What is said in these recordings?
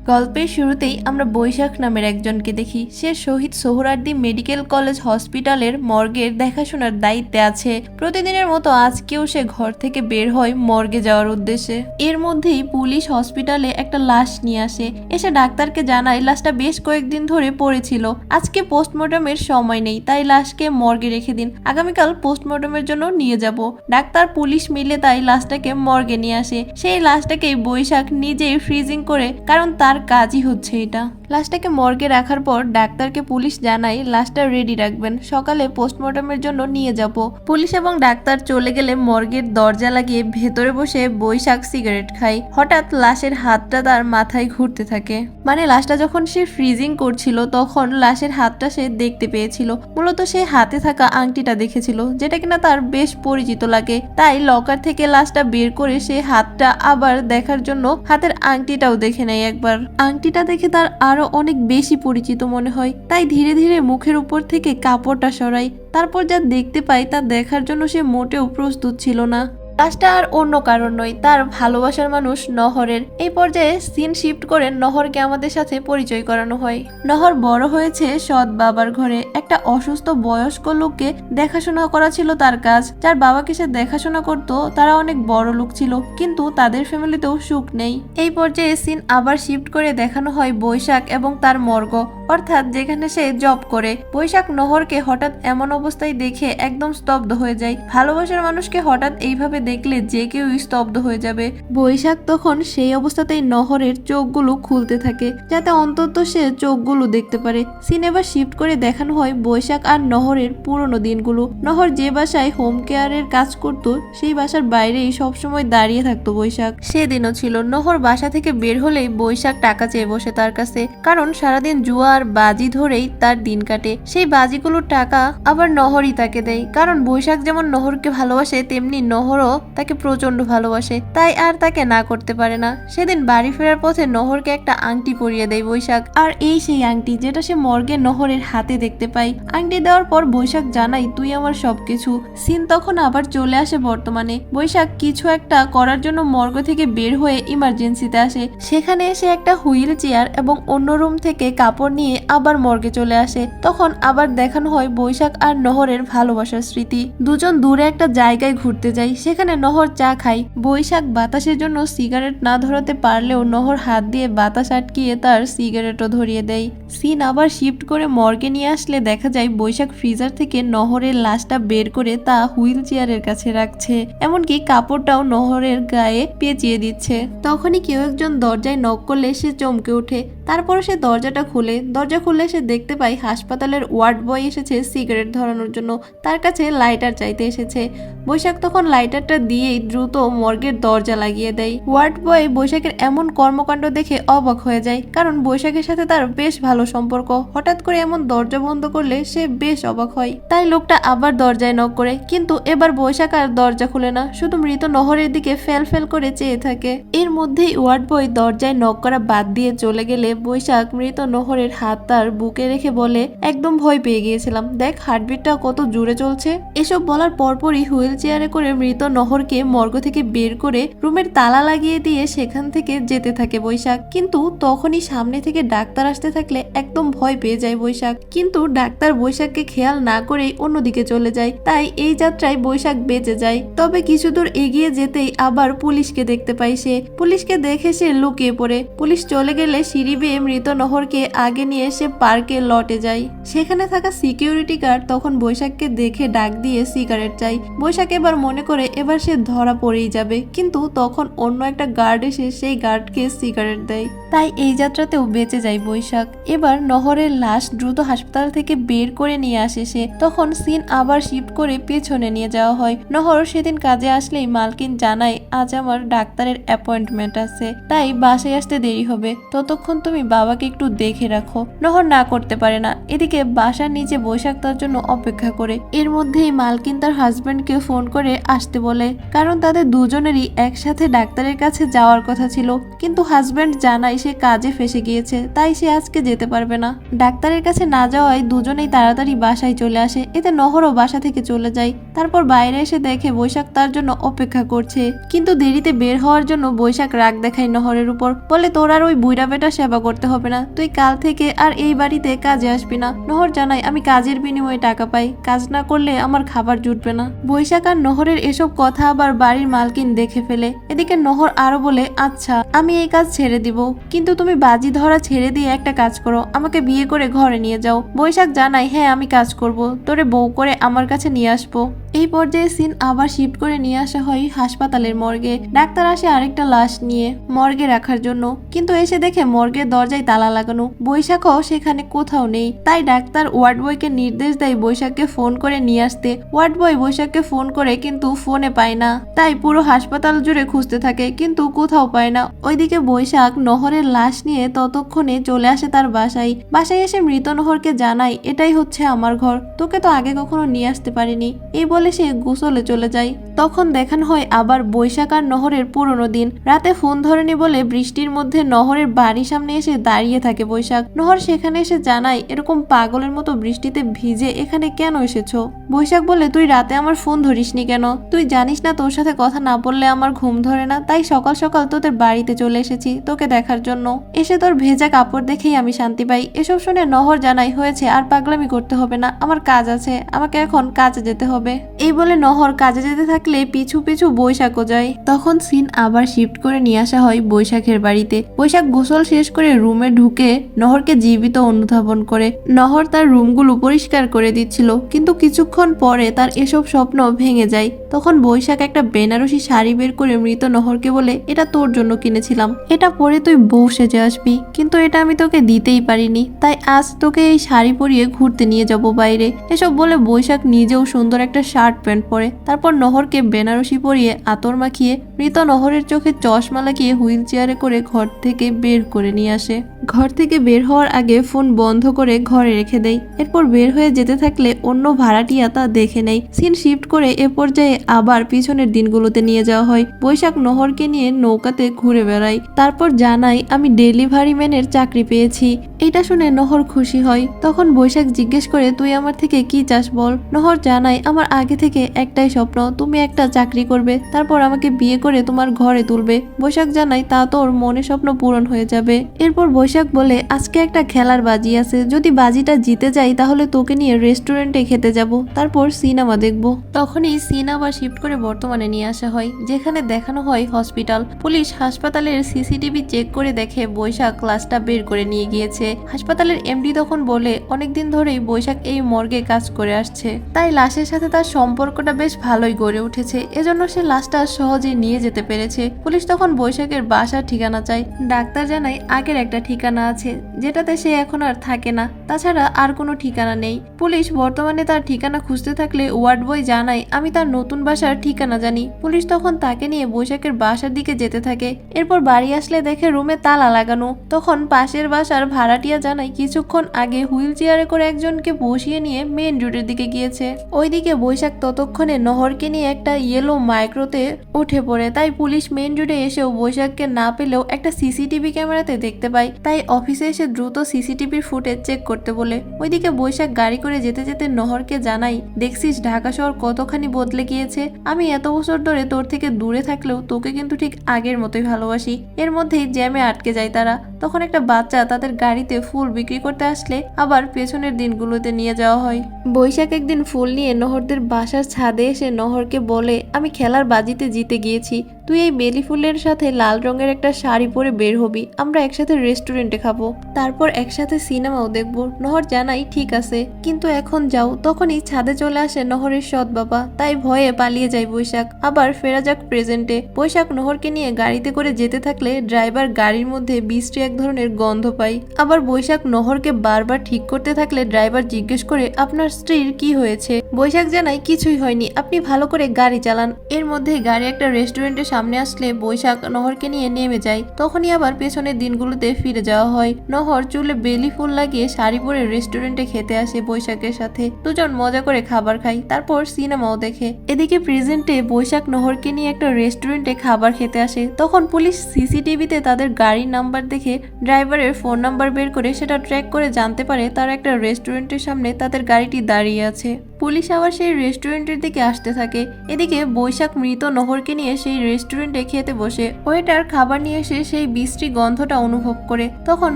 গল্পের শুরুতেই আমরা বৈশাখ নামের একজনকে দেখি। সে শহীদ সোহরাওয়ার্দী মেডিকেল কলেজ হসপিটালের মর্গের দেখাশোনার দায়িত্বে আছে। প্রতিদিনের মতো আজকেও সে ঘর থেকে বের হয় মর্গে যাওয়ার উদ্দেশ্যে। এর মধ্যেই পুলিশ হসপিটালে একটা লাশ নিয়ে আসে। এসে ডাক্তারকে জানায় লাশটা বেশ কয়েকদিন ধরে পড়েছিল, আজকে পোস্টমর্টমের সময় নেই, তাই লাশকে মর্গে রেখে দিন, আগামীকাল পোস্টমর্টমের জন্য নিয়ে যাব। ডাক্তার পুলিশ মিলে তাই লাশটাকে মর্গে নিয়ে আসে। সেই লাশটাকে বৈশাখ নিজেই ফ্রিজিং করে, কারণ তার কাজই হচ্ছে এটা। লাশটাকে মর্গে রাখার পর ডাক্তারকে পুলিশ জানায় লাশটা রেডি রাখবেন, সকালে পোস্টমর্টমের জন্য নিয়ে যাব। পুলিশ এবং ডাক্তার চলে গেলে মর্গের দরজা লাগিয়ে ভেতরে বসে বৈশাখ সিগারেট খায়। হঠাৎ লাশের হাতটা তার মাথায় ঘুরতে থাকে। মানে লাশটা যখন সে ফ্রিজিং করছিল তখন লাশের হাতটা সে দেখতে পেয়েছিল। মূলত সে হাতে থাকা আংটিটা দেখেছিল, যেটা কিনা তার বেশ পরিচিত লাগে। তাই লকার থেকে লাশটা বের করে সে হাতটা আবার দেখার জন্য হাতের আংটিটাও দেখে নেয় একবার। আংটিটা দেখে তার আরো অনেক বেশি পরিচিত মনে হয়, তাই ধীরে ধীরে মুখের উপর থেকে কাপড়টা সরায়। তারপর যা দেখতে পায় তা দেখার জন্য সে মোটেও প্রস্তুত ছিল না। লাশটা আর অন্য কারণ নয়, তার ভালোবাসার মানুষ নহরের। এই পর্যায়ে সিন শিফট করে নহরকে আমাদের সাথে পরিচয় করানো হয়। নহর বড় হয়েছে সৎ বাবার ঘরে। একটা অসুস্থ বয়স্ক লোককে দেখাশোনা করা ছিল তার কাজ। যার বাবাকে সে দেখাশোনা করত তারা অনেক বড় লোক ছিল, কিন্তু তাদের ফ্যামিলিতেও সুখ নেই। এই পর্যায়ে সিন আবার শিফট করে দেখানো হয় বৈশাখ এবং তার মর্গ, অর্থাৎ যেখানে সে জব করে। বৈশাখ নহরকে হঠাৎ এমন অবস্থায় দেখে একদম স্তব্ধ হয়ে যায়। ভালোবাসার মানুষকে হঠাৎ এইভাবে দেখলে যে কেউ স্তব্ধ হয়ে যাবে। বৈশাখ তখন সেই অবস্থাতেই নহরের চোখগুলো খুলতে থাকে, যাতে অন্তত সে চোখগুলো দেখতে পারে। সিন এবার শিফট করে দেখানো হয় বৈশাখ আর নহরের পুরনো দিনগুলো। নহর যে বাসায় হোম কেয়ারের কাজ করত সেই বাসার বাইরেই সবসময় দাঁড়িয়ে থাকতো বৈশাখ। সেদিনও ছিল। নহর বাসা থেকে বের হলেই বৈশাখ টাকা চেয়ে বসে তার কাছে, কারণ সারাদিন জুয়া আর বাজি ধরেই তার দিন কাটে। সেই বাজিগুলোর টাকা আবার নহরই তাকে দেয়, কারণ বৈশাখ যেমন নহরকে ভালোবাসে তেমনি নহরও তাকে প্রচন্ড ভালোবাসে, তাই আর তাকে না করতে পারে না। সেদিন বাড়ি ফেরার পথে নহরকে একটা আংটি পরিয়ে দেয় বৈশাখ, আর এই সেই আংটি যেটা সে মর্গে নহরের হাতে দেখতে পায়। আংটি দেওয়ার পর বৈশাখ জানাই তুই আমার সবকিছু। সিন তখন আবার চলে আসে বর্তমানে। বৈশাখ কিছু একটা করার জন্য মর্গ থেকে বের হয়ে ইমার্জেন্সিতে আসে। সেখানে এসে একটা হুইল চেয়ার এবং অন্য রুম থেকে কাপড় নিয়ে আবার মর্গে চলে আসে। তখন আবার দেখানো হয় বৈশাখ আর নহরের ভালোবাসার স্মৃতি। দুজন দূরে একটা জায়গায় ঘুরতে যায়, সেখানে নহর চা খায়। বৈশাখ বাতাসের জন্য সিগারেট না ধরাতে পারলেও নহর হাত দিয়ে বাতাস আটকিয়ে তার সিগারেটও ধরিয়ে দেয়। সিন আবার শিফট করে মর্গে নিয়ে আসলে দেখা যায় বৈশাখ ফ্রিজার থেকে নহরের লাশটা বের করে তা হুইল চেয়ারের কাছে রাখছে, এমনকি কাপড়টাও নহরের গায়ে পেঁচিয়ে দিচ্ছে। তখনই কেউ একজন দরজায় নক করলে সে চমকে ওঠে। তারপর সে দরজাটা খুলে, দরজা খুললে সে দেখতে পায় হাসপাতালের ওয়ার্ড বয় এসেছে সিগারেট ধরানোর জন্য। তার কাছে লাইটার চাইতে এসেছে। বৈশাখ তখন লাইটারটা দিয়েই দ্রুত মর্গের দরজা লাগিয়ে দেয়। ওয়ার্ড বয় বৈশাখের এমন কর্মকাণ্ড দেখে অবাক হয়ে যায়, কারণ বৈশাখের সাথে তার বেশ ভালো সম্পর্ক। হঠাৎ করে এমন দরজা বন্ধ করলে সে বেশ অবাক হয়। তাই লোকটা আবার দরজায় নক করে, কিন্তু এবার বৈশাখ আর দরজা খুলে না, শুধু মৃত নহরের দিকে ফেল ফেল করে চেয়ে থাকে। এর মধ্যেই ওয়ার্ড বয় দরজায় নক করা বাদ দিয়ে চলে গেলে বৈশাখ মৃত নহরের হাত তার বুকে রেখে বলে, একদম ভয় পেয়ে গিয়েছিলাম, দেখ হার্টবিটটা কত জোরে চলছে। এসব বলার পরপরই হুইল চেয়ারে করে মৃত নহরকে মর্গ থেকে বের করে রুমের তালা লাগিয়ে দিয়ে সেখান থেকে যেতে থাকে বৈশাখ। কিন্তু তখনই সামনে থেকে ডাক্তার আসতে থাকলে একদম ভয় পেয়ে যায় বৈশাখ। কিন্তু ডাক্তার বৈশাখকে খেয়াল না করেই অন্যদিকে চলে যায়, তাই এই যাত্রায় বৈশাখ বেঁচে যায়। তবে কিছু দূর এগিয়ে যেতেই আবার পুলিশকে দেখতে পায় সে। পুলিশকে দেখে সে লুকিয়ে পড়ে। পুলিশ চলে গেলে সিঁড়ি বেয়ে মৃত নহরকে আগে নিয়ে সে পার্কে লটে যায়। সেখানে থাকা সিকিউরিটি গার্ড তখন বৈশাখকে দেখে ডাক দিয়ে সিগারেট চাই। বৈশাখ এবার মনে করে এবার সে ধরা পড়েই যাবে, কিন্তু তখন অন্য একটা গার্ড এসে সেই গার্ডকে সিগারেট দেয়। তাই এই যাত্রাতেও বেঁচে যায় বৈশাখ। এবার নহরের লাশ দ্রুত হাসপাতাল থেকে বের করে নিয়ে আসে সে। তখন সিন আবার শিফট করে পেছনে নিয়ে যাওয়া হয়। নহর সেদিন কাজে আসলেই মালকিন জানায়, আজ আমার ডাক্তারের অ্যাপয়েন্টমেন্ট আছে, তাই বাসায় আসতে দেরি হবে, ততক্ষণ তুমি বাবাকে একটু দেখে রাখো। নহর না করতে পারে না। এদিকে বাসার নিচে বৈশাখ তার জন্য অপেক্ষা করে। এর মধ্যেই মালকিন তার হাজবেন্ডকে ফোন করে আসতে বলে। বলে, কারণ তাদের দুজনেরই একসাথে ডাক্তারের কাছে যাওয়ার কথা ছিল, কিন্তু হাজব্যান্ড জানায় সে কাজে ফেসে গিয়েছে, তাই সে আজকে যেতে পারবে না। ডাক্তারের কাছে না যাওয়ায় দুজনেই তাড়াতাড়ি বাসায় চলে আসে। এতে নহরও বাসা থেকে চলে যায়। তারপর বাইরে এসে দেখে বৈশাখ তার জন্য অপেক্ষা করছে, কিন্তু দেরিতে বের হওয়ার জন্য বৈশাখ রাগ দেখায় নহরের উপর, বলে তোর আর ওই বুইড়া বেটা সেবা করতে হবে না, তুই কাল থেকে আর এই বাড়িতে কাজে আসবি না। নহর জানায় আমি কাজের বিনিময়ে টাকা পাই, কাজ না করলে আমার খাবার জুটবে না। বৈশাখ আর নহরের এসব কথা আবার বাড়ির মালকিন দেখে ফেলে। এদিকে নহর আরো বলে, আচ্ছা আমি এই কাজ ছেড়ে দিব, কিন্তু তুমি বাজি ধরা ছেড়ে দিয়ে একটা কাজ করো, আমাকে বিয়ে করে ঘরে নিয়ে যাও। বৈশাখ জানায় হ্যাঁ আমি কাজ করব, তোরে বউ করে আমার কাছে নিয়ে আসবো। এই পর্যায়ে সিন আবার শিফট করে নিয়ে আসা হয় হাসপাতালের মর্গে। ডাক্তার আসে আরেকটা লাশ নিয়ে মর্গে রাখার জন্য, কিন্তু এসে দেখে মর্গের দরজায় তালা লাগানো। বৈশাখও সেখানে কোথাও নেই, তাই ডাক্তার ওয়ার্ড বয়কে নির্দেশ দেয় বৈশাখকে ফোন করে নিয়ে আসতে। ওয়ার্ড বয় বৈশাখকে ফোন করে কিন্তু ফোনে পায় না, তাই পুরো হাসপাতাল জুড়ে খুঁজতে থাকে, কিন্তু কোথাও পায় না। ওইদিকে বৈশাখ নহরের লাশ নিয়ে ততক্ষণে চলে আসে তার বাসায়। বাসায় এসে মৃত নহরকে জানায় এটাই হচ্ছে আমার ঘর, তোকে তো আগে কখনো নিয়ে আসতে পারিনি। এই বলে সে গোসলে চলে যায়। তখন দেখানো হয় আবার বৈশাখ আর নহরের পুরনো দিন। রাতে ফোন ধরেনি বলে বৃষ্টির মধ্যে নহরের বাড়ির সামনে এসে দাঁড়িয়ে থাকে বৈশাখ। নহর সেখানে এসে জানায় এরকম পাগলের মতো বৃষ্টিতে ভিজে এখানে কেন এসেছো। বৈশাখ বলে তুই রাতে আমার ফোন ধরিসনি কেন, তুই জানিস না তোর সাথে কথা না বললে আমার ঘুম ধরে না, তাই সকাল সকাল তোদের বাড়িতে চলে এসেছি তোকে দেখার জন্য। এসে তোর ভেজা কাপড় দেখেই আমি শান্তি পাই। এসব শুনে নহর জানাই হয়েছে আর পাগলামি করতে হবে না, আমার কাজ আছে, আমাকে এখন কাজে যেতে হবে। এই বলে নহর কাজে যেতে থাকলে পিছু পিছু বৈশাখও যায়। তখন সিন আবার শিফট করে নিয়ে আসা হয় বৈশাখের বাড়িতে। বৈশাখ গোসল শেষ করে রুমে ঢুকে নহরকে জীবিত অনুধাবন করে। নহর তার রুমগুলো পরিষ্কার করে দিচ্ছিল, কিন্তু কিছুক্ষণ পরে তার এসব স্বপ্ন ভেঙে যায়। তখন বৈশাখ একটা বেনারসি শাড়ি বের করে মৃত নহরকে বলে এটা তোর জন্য কিনেছিলাম, এটা পরে তুই বউ সেজে আসবি, কিন্তু এটা আমি তোকে দিতেই পারিনি, তাই আজ তোকে এই শাড়ি পরিয়ে ঘুরতে নিয়ে যাব বাইরে। এসব বলে বৈশাখ নিজেও সুন্দর একটা শার্ট প্যান্ট পরে, তারপর নহরকে বেনারসি পরিয়ে আতর মাখিয়ে মৃত নহরের চোখে চশমা লাগিয়ে হুইল চেয়ারে করে ঘর থেকে বের করে নিয়ে আসে। ঘর থেকে বের হওয়ার আগে ফোন বন্ধ করে ঘরে রেখে দেয়। এরপর বের হয়ে যেতে থাকলে অন্য ভাড়াটিয়া তা দেখে নেয়। সিন শিফট করে এ পর্যায়ে আবার পিছনের দিনগুলোতে নিয়ে যাওয়া হয়। বৈশাখ নহরকে নিয়ে নৌকাতে ঘুরে বেড়ায়, তারপর জানায় আমি ডেলিভারি ম্যানের চাকরি পেয়েছি। এটা শুনে নহর খুশি হয়। তখন বৈশাখ জিজ্ঞেস করে তুই আমার থেকে কি চাস বল। নহর জানায় আমার আগে থেকে একটাই স্বপ্ন, তুমি একটা চাকরি করবে, তারপর আমাকে বিয়ে করে তোমার ঘরে তুলবে। বৈশাখ জানায় তা তোর মনে স্বপ্ন পূরণ হয়ে যাবে। এরপর বৈশাখ বলে আজকে একটা খেলার বাজি আছে, যদি বাজিটা জিতে যাই তাহলে তোকে নিয়ে রেস্টুরেন্টে খেতে যাব, তারপর সিনেমা দেখবো। তখনই সিনেমা শিফট করে বর্তমানে নিয়ে আসা হয়, যেখানে দেখানো হয় হসপিটাল। পুলিশ হাসপাতালের সিসিটিভি চেক করে দেখে বৈশাখ লাশটা বের করে নিয়ে গিয়েছে। হাসপাতালের এমডি তখন বলে অনেকদিন ধরেই বৈশাখ এই মর্গে কাজ করে আসছে, তাই লাশের সাথে তার সম্পর্কটা বেশ ভালোই গড়ে উঠেছে, এজন্য সে লাশটা সহজেই নিয়ে যেতে পেরেছে। পুলিশ তখন বৈশাখের বাসার ঠিকানা চায়। ডাক্তার জানায় আগের একটা ঠিকানা আছে, যেটাতে সে এখন আর থাকে না, তাছাড়া আর কোনো ঠিকানা নেই। পুলিশ বর্তমানে তার ঠিকানা খুঁজতে থাকলে ওয়ার্ড বয় জানায় আমি তার নতুন বাসার ঠিকানা জানি। পুলিশ তখন তাকে নিয়ে বৈশাখের বাসার দিকে যেতে থাকে। এরপর বাড়ি আসলে দেখে রুমে তালা লাগানো। তখন পাশের বাসার ভাড়াটিয়া জানায় কিছুক্ষণ আগে হুইল চেয়ারে করে একজনকে বসিয়ে নিয়ে মেন রোডের দিকে গিয়েছে। ওইদিকে বৈশাখ ততক্ষণে নহরকে নিয়ে একটা ইয়েলো মাইক্রোতে উঠে পড়ে, তাই পুলিশ মেন রোডে এসেও বৈশাখকে না পেলেও একটা সিসিটিভি ক্যামেরাতে দেখতে পায়, তাই অফিসে এসে দ্রুত সিসিটিভির ফুটেজ চেক করতে বলে। ওইদিকে বৈশাখ গাড়ি করে যেতে যেতে নহরকে জানাই দেখছিস ঢাকা শহর কতখানি বদলে গিয়েছে, আমি এত বছর ধরে তোর থেকে দূরে থাকলেও তোকে কিন্তু ঠিক আগের মতোই ভালোবাসি। এর মধ্যেই জ্যামে আটকে যায় তারা। তখন একটা বাচ্চা তাদের গাড়িতে ফুল বিক্রি করতে আসলে আবার পেছনের দিনগুলোতে নিয়ে যাওয়া হয়। বৈশাখ একদিন ফুল নিয়ে নহরদের বাসার ছাদে এসে নহরকে বলে আমি খেলার বাজিতে জিতে গিয়েছি, তুই এই বেলি ফুলের সাথে লাল রঙের একটা শাড়ি পরে বের হবি, আমরা একসাথে রেস্টুরেন্টে খাবো, তারপর একসাথে সিনেমাও দেখবো। নহর জানাই ঠিক আছে, কিন্তু এখন যাও। তখনই ছাদে চলে আসে নহরের সৎ বাবা, তাই ভয়ে পালিয়ে যায় বৈশাখ। আবার ফেরা যাক প্রেজেন্টে। বৈশাখ নহরকে নিয়ে গাড়িতে করে যেতে থাকলে ড্রাইভার গাড়ির মধ্যে বিশ্রী এক ধরনের গন্ধ পাই। আবার বৈশাখ নহরকে বারবার ঠিক করতে থাকলে ড্রাইভার জিজ্ঞেস করে আপনার স্ত্রীর কি হয়েছে। বৈশাখ জানায় কিছুই হয়নি, আপনি ভালো করে গাড়ি চালান। এর মধ্যে গাড়ি একটা রেস্টুরেন্টের সামনে আসলে বৈশাখ নহরকে নিয়ে নেমে যায়। তখনই আবার পেছনের দিনগুলোতে ফিরে যাওয়া হয়। নহর চুলে বেলি ফুল লাগিয়ে শাড়ি পরে রেস্টুরেন্টে খেতে আসে বৈশাখের সাথে। দুজন মজা করে খাবার খায়, তারপর সিনেমাও দেখে। এদিকে প্রেজেন্টে বৈশাখ নহরকে নিয়ে একটা রেস্টুরেন্টে খাবার খেতে আসে। তখন পুলিশ সিসিটিভিতে তাদের গাড়ির নাম্বার দেখে ড্রাইভারের ফোন নাম্বার বের করে সেটা ট্র্যাক করে জানতে পারে তার একটা রেস্টুরেন্টের সামনে তাদের গাড়িটি দাঁড়িয়ে আছে। পুলিশ আবার সেই রেস্টুরেন্টের দিকে আসতে থাকে। এদিকে বৈশাখ মৃত নহরকে নিয়ে সেই রেস্টুরেন্টে খেতে বসে। ওয়েটার খাবার নিয়ে এসে সেই বিশ্রী গন্ধটা অনুভব করে। তখন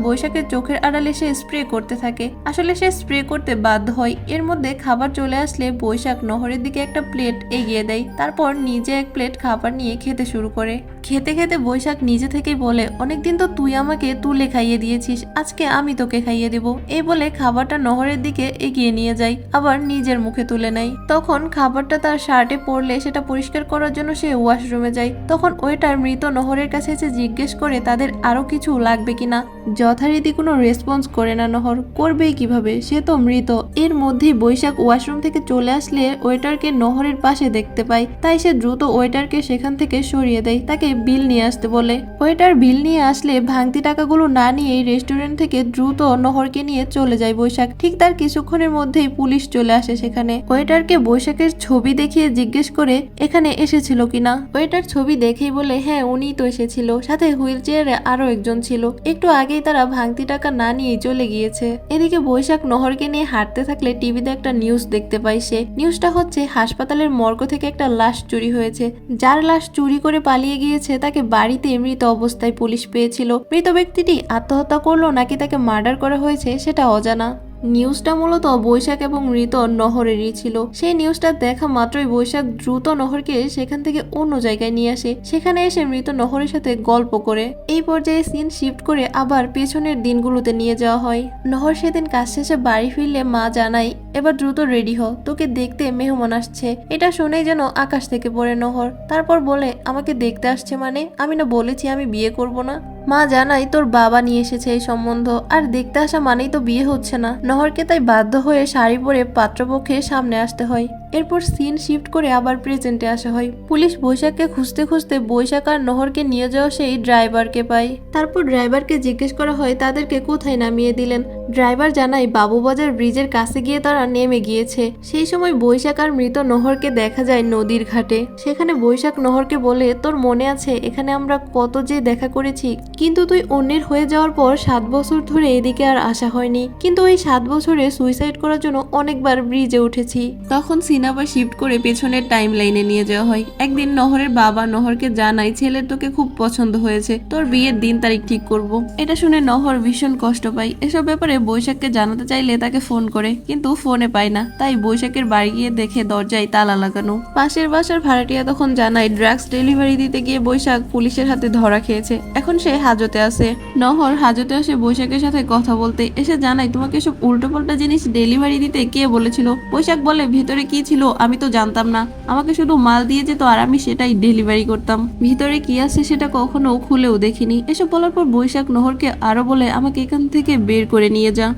বৈশাখের চোখের আড়ালে সে স্প্রে করতে থাকে। আসলে সে স্প্রে করতে বাধ্য হয়। এর মধ্যে খাবার চলে আসলে বৈশাখ নহরের দিকে একটা প্লেট এগিয়ে দেয়, তারপর নিজে এক প্লেট খাবার নিয়ে খেতে শুরু করে। খেতে খেতে বৈশাখ নিজে থেকেই বলে অনেকদিন তো তুই আমাকে তুলে খাইয়ে দিয়েছিস, আজকে আমি তোকে খাইয়ে দেব। এই বলে খাবারটা নহরের দিকে এগিয়ে নিয়ে যায়, আবার নিজের মুখে তুলে নেয়। তখন খাবারটা তার শার্টে পড়লে সেটা পরিষ্কার করার জন্য সে ওয়াশরুমে যায়। তখন ওয়েটার মৃত নহরের কাছে এসে জিজ্ঞেস করে তাদের আরো কিছু লাগবে কিনা। যথারীতি কোনো রেসপন্স করে না নহর, করবেই কিভাবে, সে তো মৃত। এর মধ্যেই বৈশাখ ওয়াশরুম থেকে চলে আসলে ওয়েটারকে নহরের পাশে দেখতে পায়, তাই সে দ্রুত ওয়েটারকে সেখান থেকে সরিয়ে দেয়, তাকে বিল নিয়ে আসতে বলে। ওয়েটার বিল নিয়ে আসলে ভাঙতি টাকাগুলো না নিয়ে রেস্টুরেন্ট থেকে দ্রুত নহরকে নিয়ে চলে যায় বৈশাখ। ঠিক তার কিছুক্ষণের মধ্যেই পুলিশ চলে আসে সেখানে। ওয়েটারকে বৈশাখের ছবি দেখিয়ে জিজ্ঞেস করে এখানে এসেছিল কিনা। ওয়েটার ছবি দেখেই বলে হ্যাঁ উনিই তো এসেছিল, সাথে হুইল চেয়ারে আরো একজন ছিল, একটু আগেই তারা ভাঙতি টাকা না নিয়েই চলে গিয়েছে। এদিকে বৈশাখ নহরকে নিয়ে হাঁটতে থাকলে টিভিতে একটা নিউজ দেখতে পায় সে। নিউজটা হচ্ছে হাসপাতালের মর্গ থেকে একটা লাশ চুরি হয়েছে। যার লাশ চুরি করে পালিয়ে গিয়েছে তাকে বাড়িতে মৃত অবস্থায় পুলিশ পেয়েছিল। মৃত ব্যক্তিটি আত্মহত্যা করলো নাকি তাকে মার্ডার করা হয়েছে সেটা অজানা। নিউজটা মূলত বৈশাখ এবং মৃত নহরেরই ছিল। সেই নিউজটা দেখা মাত্রই বৈশাখ দ্রুত নহরকে সেখান থেকে অন্য জায়গায় নিয়ে আসে। সেখানে এসে মৃত নহরের সাথে গল্প করে। এই পর্যায়ে সিন শিফট করে আবার পেছনের দিনগুলোতে নিয়ে যাওয়া হয়। নহর সেদিন কাজ শেষে বাড়ি ফিরলে মা জানাই এবার দ্রুত রেডি হ, তোকে দেখতে মেহমান আসছে। এটা শুনেই যেন আকাশ থেকে পড়ে নহর। তারপর বলে আমাকে দেখতে আসছে মানে, আমি না বলেছি আমি বিয়ে করব না। মা জানাই তোর বাবা নিয়ে এসেছে এই সম্বন্ধ, আর দেখতে আসা মানেই তো বিয়ে হচ্ছে না। নহরকে তাই বাধ্য হয়ে শাড়ি পরে পাত্রপক্ষের সামনে আসতে হয়। এরপর সিন শিফট করে আবার প্রেজেন্টে আসা হয়। পুলিশ বৈশাখকে খুঁজতে খুঁজতে বৈশাখ আর নহরকে নিয়ে যাওয়া সেই ড্রাইভারকে পায়। তারপর ড্রাইভারকে জিজ্ঞেস করা হয় তাদেরকে কোথায় নামিয়ে দিলেন। ড্রাইভার জানায় বাবুবাজার ব্রিজের কাছে গিয়ে তারা নেমে গিয়েছে। সেই সময় বৈশাখ আর মৃত নহরকে দেখা যায় নদীর ঘাটে। সেখানে বৈশাখ নহরকে বলে তোর মনে আছে এখানে আমরা কত যে দেখা করেছি, কিন্তু তুই অন্যের হয়ে যাওয়ার পর 7 বছর ধরে এদিকে আর আসা হয়নি। কিন্তু ওই 7 বছরে সুইসাইড করার জন্য অনেকবার ব্রিজে উঠেছি। তখন সিনেমা শিফট করে পেছনের টাইম লাইনে নিয়ে যাওয়া হয়। একদিন নহরের বাবা নহরকে জানায় ছেলের তোকে খুব পছন্দ হয়েছে, তোর বিয়ের দিন তারিখ ঠিক করব। এটা শুনে নহর ভীষণ কষ্ট পায়। এসব ব্যাপারে বৈশাখকে জানাতে চাইলে তাকে ফোন করে, কিন্তু ফোনে পায় না। তাই বৈশাখের বাড়ি গিয়ে দেখে দরজায় তালা লাগানো। পাশের বাসার ভাড়াটিয়া তখন জানায় ড্রাগস ডেলিভারি দিতে গিয়ে বৈশাখ পুলিশের হাতে ধরা খেয়েছে, এখন সে হাজতে আছে। নহর হাজতে আসে বৈশাখের সাথে কথা বলতে। এসে জানায় তোমাকে সব উল্টোপাল্টা জিনিস ডেলিভারি দিতে কে বলেছিল। বৈশাখ বলে ভিতরে কি ছিল আমি তো জানতাম না, আমাকে শুধু মাল দিয়ে যেত আর আমি সেটাই ডেলিভারি করতাম, ভিতরে কি আছে সেটা কখনো খুলেও দেখিনি। এসব বলার পর বৈশাখ নহরকে আরো বলে আমাকে এখান থেকে বের করে নিয়ে যা।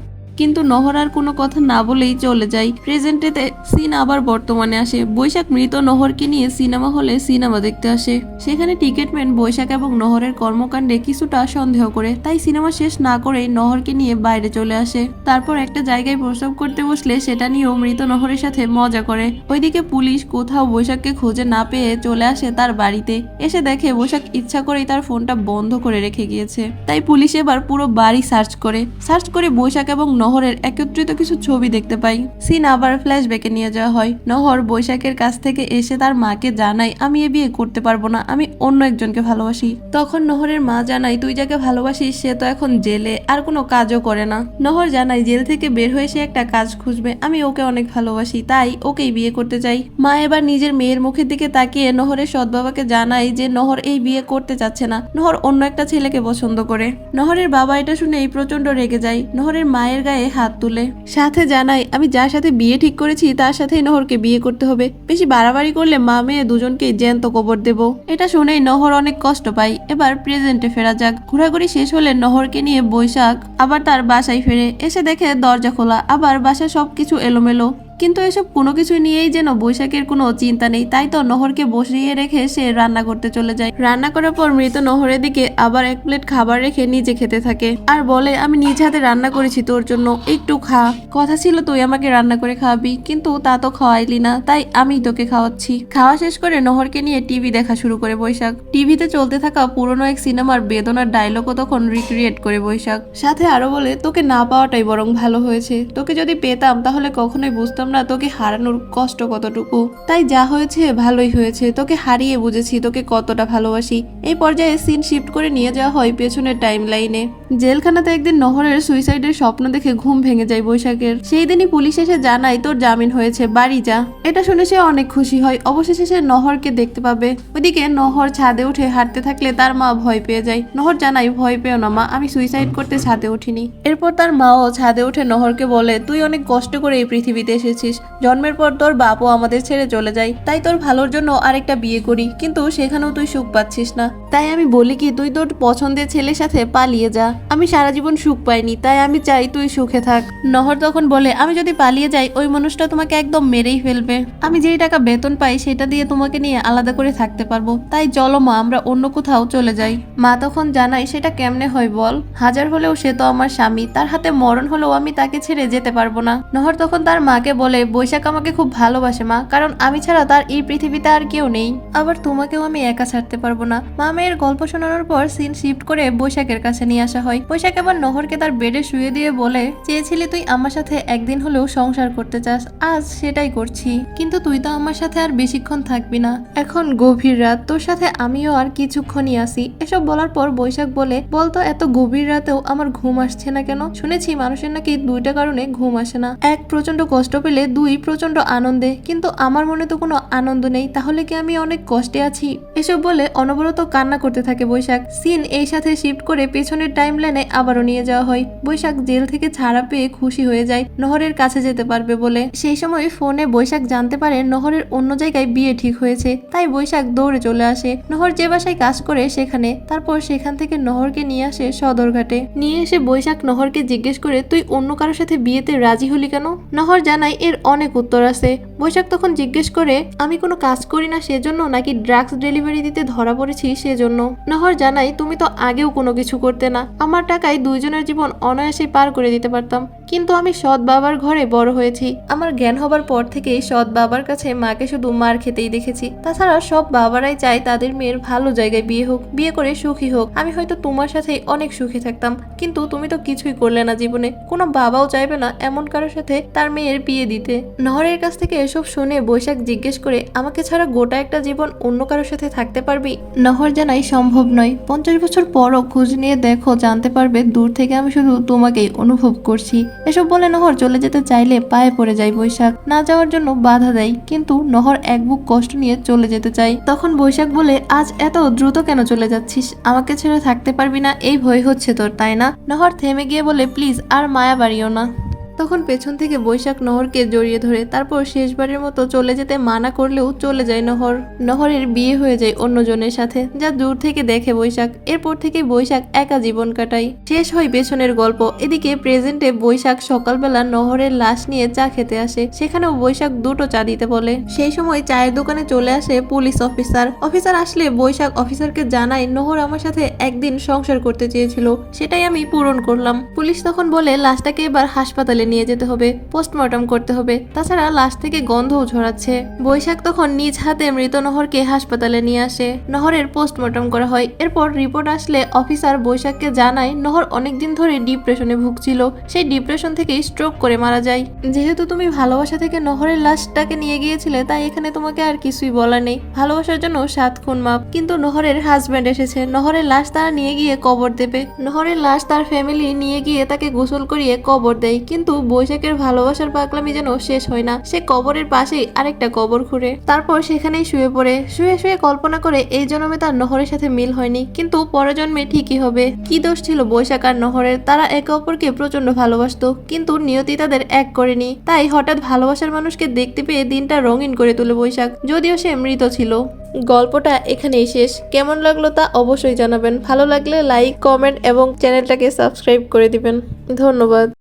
কিন্তু নহর আর কোনো কথা না বলেই চলে যায়। প্রেজেন্টেতে সিন আবার বর্তমানে আসে। বৈশাখ মৃত নহরকে নিয়ে সিনেমা হলে সিনেমা দেখতে আসে। সেখানে টিকিটম্যান বৈশাখ এবং নহরের কর্মকাণ্ডে কিছুটা সন্দেহ করে, তাই সিনেমা শেষ না করে নহরকে নিয়ে বাইরে চলে আসে। তারপর একটা জায়গায় প্রস্রাব করতে বসলে সেটা নিয়েও মৃত নহরের সাথে মজা করে। ওইদিকে পুলিশ কোথাও বৈশাখকে খুঁজে না পেয়ে চলে আসে তার বাড়িতে। এসে দেখে বৈশাখ ইচ্ছা করেই তার ফোনটা বন্ধ করে রেখে গিয়েছে। তাই পুলিশ এবার পুরো বাড়ি সার্চ করে বৈশাখ এবং নহরের একত্রিত কিছু ছবি দেখতে পাই। সিন আবার ফ্ল্যাশব্যাকে নিয়ে যাওয়া হয়। নহর বৈশাখের কাছ থেকে এসে তার মাকে জানায় আমি এ বিয়ে করতে পারবো না, আমি অন্য একজনকে ভালোবাসি। তখন নহরের মা জানায় তুই যাকে ভালোবাসিস সে তো এখন জেলে, আর কোনো কাজও করে না। নহর জানায় জেল থেকে বের হয়ে সে একটা কাজ খুঁজবে, আমি ওকে অনেক ভালোবাসি তাই ওকেই বিয়ে করতে চাই। মা এবার নিজের মেয়ের মুখের দিকে তাকিয়ে নহরের সৎ বাবাকে জানায় যে নহর এই বিয়ে করতে চাচ্ছে না, নহর অন্য একটা ছেলেকে পছন্দ করে। নহরের বাবা এটা শুনেই প্রচন্ড রেগে যায়। নহরের মায়ের গায়ে গায়ে হাত তুলে সাথে জানায় আমি যার সাথে বিয়ে ঠিক করেছি তার সাথেই নহরকে বিয়ে করতে হবে, বেশি বাড়াবাড়ি করলে মা মেয়ে দুজনকেই জ্যান্ত কবর দেব। এটা শুনেই নহর অনেক কষ্ট পায়। এবার প্রেজেন্টে ফেরা যাক। ঘোরাঘুরি শেষ হলে নহরকে নিয়ে বৈশাখ আবার তার বাসায় ফেরে। এসে দেখে দরজা খোলা, আবার বাসায় সবকিছু এলোমেলো। কিন্তু এসব কোনো কিছু নিয়েই যেন বৈশাখের কোনো চিন্তা নেই। তাই তো নহরকে বসিয়ে রেখে সে রান্না করতে চলে যায়। রান্না করার পর মৃত নহরের দিকে আবার এক প্লেট খাবার রেখে নিজে খেতে থাকে আর বলে আমি নিজ হাতে রান্না করেছি তোর জন্য, একটু খা। কথা ছিল তুই আমাকে রান্না করে খাওয়াবি, কিন্তু তা তো খাওয়াইলি না, তাই আমি তোকে খাওয়াচ্ছি। খাওয়া শেষ করে নহরকে নিয়ে টিভি দেখা শুরু করে বৈশাখ। টিভিতে চলতে থাকা পুরনো এক সিনেমার বেদনার ডায়লগও তখন রিক্রিয়েট করে বৈশাখ। সাথে আরো বলে তোকে না পাওয়াটাই বরং ভালো হয়েছে, তোকে যদি পেতাম তাহলে কখনোই বুঝতাম না তোকে হারানোর কষ্ট কতটুকু। তাই যা হয়েছে ভালোই হয়েছে, তোকে হারিয়ে বুঝেছি তোকে কতটা ভালোবাসি। এই পর্যায়ে সিন শিফট করে নিয়ে যাওয়া হয় পেছনের টাইম লাইনে। জেলখানাতে একদিন নহরের সুইসাইডের স্বপ্ন দেখে ঘুম ভেঙে যায় বৈশাখের। সেই দিনই পুলিশ এসে জানায় তোর জামিন হয়েছে, বাড়ি যা। এটা শুনে সে অনেক খুশি হয়। অবশেষে সে নহরকে দেখতে পাবে। ওইদিকে নহর ছাদে উঠে হাঁটতে থাকলে তার মা ভয় পেয়ে যায়। নহর জানায় ভয় পেও না মা, আমি সুইসাইড করতে ছাদে উঠিনি। এরপর তার মাও ছাদে উঠে নহরকে বলে তুই অনেক কষ্ট করে এই পৃথিবীতে এসেছিস, জন্মের পর তোর বাপও আমাদের ছেড়ে চলে যায়, তাই তোর ভালোর জন্য আরেকটা বিয়ে করি, কিন্তু সেখানেও তুই সুখ পাচ্ছিস না। তাই আমি বলি কি তুই তোর পছন্দের ছেলের সাথে পালিয়ে যা। আমি সারা জীবন সুখ পাইনি, তাই আমি চাই তুই সুখে থাক। নহর তখন বলে আমি যদি পালিয়ে যাই ওই মানুষটা তোমাকে একদম মেরেই ফেলবে। আমি যেই টাকা বেতন পাই সেটা দিয়ে তোমাকে নিয়ে আলাদা করে থাকতে পারবো, তাই চলো মা আমরা অন্য কোথাও চলে যাই। মা তখন জানাই সেটা কেমনে হয় বল, হাজার হলেও সে তো আমার স্বামী, তার হাতে মরণ হলেও আমি তাকে ছেড়ে যেতে পারবো না। নহর তখন তার মাকে বলে বৈশাখ আমাকে খুব ভালোবাসে মা, কারণ আমি ছাড়া তার এই পৃথিবীতে আর কেউ নেই, আবার তোমাকেও আমি একা ছাড়তে পারবো না। মা মেয়ের গল্প শোনানোর পর সিন শিফট করে বৈশাখের কাছে নিয়ে আসা হয়। বৈশাখ এবার নহরকে তার বেডে শুয়ে দিয়ে বলে চেয়েছিলি তুই আমার সাথে একদিন হলেও সংসার করতে চাস, আজ সেটাই করছি, কিন্তু তুই তো আমার সাথে আর বেশিক্ষণ থাকবি না। এখন গভীর রাত, তোর সাথে আমিও আর কিছুক্ষণই আসি। এসব বলার পর বৈশাখ বলে বলতো এত গভীর রাতেও আমার ঘুম আসছে না কেন? শুনেছি মানুষের নাকি দুইটা কারণে ঘুম আসে না, এক প্রচন্ড কষ্ট পেলে, দুই প্রচন্ড আনন্দে, কিন্তু আমার মনে তো কোনো আনন্দ নেই, তাহলে কি আমি অনেক কষ্টে আছি? এসব বলে অনবরত কান্না করতে থাকে বৈশাখ। সিন এই সাথে শিফট করে পেছনের টাইম লাইনে আবারও নিয়ে যাওয়া হয়। বৈশাখ জেল থেকে ছাড়া পেয়ে খুশি হয়ে যায় নহরের কাছে যেতে পারবে বলে। সেই সময় ফোনে বৈশাখ জানতে পারে নহরের অন্য জায়গায় বিয়ে ঠিক হয়েছে, তাই বৈশাখ দৌড়ে চলে আসে নহর যে বাসায় কাজ করে সেখানে। তারপর সেখান থেকে নহরকে নিয়ে আসে সদরঘাটে। নিয়ে এসে বৈশাখ নহরকে জিজ্ঞেস করে তুই অন্য কারোর সাথে বিয়েতে রাজি হলি কেন? নহর জানায় এর অনেক উত্তর আছে। বৈশাখ তখন জিজ্ঞেস করে আমি কোনো কাজ করি না সেজন্য, নাকি ড্রাগস ডেলিভারি দিতে ধরা পড়েছি সেজন্য? নহর জানায় তুমি তো আগেও কোনো কিছু করতে না, আমার টাকায় দুইজনের জীবন অনায়াসে পার করে দিতে পারতাম, কিন্তু আমি সৎ বাবার ঘরে বড় হয়েছি। আমার জ্ঞান হবার পর থেকে সৎ বাবার কাছে মাকে শুধু মার খেতেই দেখেছি। তাছাড়া সব বাবারাই চায় তাদের মেয়ের ভালো জায়গায় বিয়ে হোক, বিয়ে করে সুখী হোক। আমি হয়তো তোমার সাথেই অনেক সুখী থাকতাম, কিন্তু তুমি তো কিছুই করলে না জীবনে। কোনো বাবাও চাইবে না এমন কারোর সাথে তার মেয়ের বিয়ে দিতে। নহরের কাছ থেকে এসব শুনে বৈশাখ জিজ্ঞেস করে আমাকে ছাড়া গোটা একটা জীবন অন্য কারোর সাথে থাকতে পারবি? নহর জানাই সম্ভব নয়, 50 বছর পরও খোঁজ নিয়ে দেখো, জানতে পারবে দূর থেকে আমি শুধু তোমাকেই অনুভব করছি। এসব বলে নহর চলে যেতে চাইলে পায়ে পড়ে যায় বৈশাখ, না যাওয়ার জন্য বাধা দেয়, কিন্তু নহর এক বুক কষ্ট নিয়ে চলে যেতে চায়। তখন বৈশাখ বলে আজ এত দ্রুত কেন চলে যাচ্ছিস? আমাকে ছেড়ে থাকতে পারবি না এই ভয় হচ্ছে তোর, তাই না? নহর থেমে গিয়ে বলে প্লিজ আর মায়া বাড়িও না। তখন পেছন থেকে বৈশাখ নহরকে জড়িয়ে ধরে তারপর শেষবারের মতো চলে যেতে মানা করলেও চলে যায় নহর। নহরের বিয়ে হয়ে যায় অন্যজনের সাথে, যা দূর থেকে দেখে বৈশাখ। এরপর থেকে বৈশাখ একা জীবন কাটায়। শেষ হয় পেছনের গল্প। এদিকে প্রেজেন্টে বৈশাখ সকালবেলা নহরের লাশ নিয়ে চা খেতে আসে। সেখানেও বৈশাখ দুটো চা দিতে বলে। সেই সময় চায়ের দোকানে চলে আসে পুলিশ অফিসার আসলে বৈশাখ অফিসারকে জানায় নহর আমার সাথে একদিন সংসার করতে চেয়েছিল, সেটাই আমি পূরণ করলাম। পুলিশ তখন বলে লাশটাকে এবার হাসপাতালে নিয়ে যেতে হবে, পোস্টমর্টম করতে হবে, তাছাড়া লাশ থেকে গন্ধও ছড়াচ্ছে। বৈশাখ তখন নিজ হাতে মৃত নহরকে হাসপাতালে নিয়ে আসে। নহরের পোস্টমর্টম করা হয়। এরপর রিপোর্ট আসলে অফিসার বৈশাখকে জানায় নহর অনেকদিন ধরে ডিপ্রেশনে ভুগছিল, সেই ডিপ্রেশন থেকে স্ট্রোক করে মারা যায়। যেহেতু তুমি ভালোবাসা থেকে নহরের লাশটাকে নিয়ে গিয়েছিলে, তাই এখানে তোমাকে আর কিছুই বলা নেই। ভালোবাসার জন্য 7 খুন মাপ। কিন্তু নহরের হাজব্যান্ড এসেছে, নহরের লাশ তারা নিয়ে গিয়ে কবর দেবে। নহরের লাশ তার ফ্যামিলি নিয়ে গিয়ে তাকে গোসল করিয়ে কবর দেয়, কিন্তু বৈশাখের ভালোবাসার পাগলামি যেন শেষ হয় না। সে কবরের পাশেই আরেকটা কবর খুঁড়ে, তারপর সেখানেই শুয়ে পড়ে। শুয়ে শুয়ে কল্পনা করে এই জন্মে তার নহরের সাথে মিল হয়নি, কিন্তু পরের জন্মে ঠিকই হবে। কি দোষ ছিল বৈশাখ আর নহরের? তারা একে অপরকে প্রচন্ড ভালোবাসতো, কিন্তু নিয়তি তাদের এক করেনি। তাই হঠাৎ ভালোবাসার মানুষকে দেখতে পেয়ে দিনটা রঙিন করে তোলে বৈশাখ, যদিও সে মৃত ছিল। গল্পটা এখানেই শেষ। কেমন লাগলো তা অবশ্যই জানাবেন। ভালো লাগলে লাইক, কমেন্ট এবং চ্যানেলটাকে সাবস্ক্রাইব করে দিবেন। ধন্যবাদ।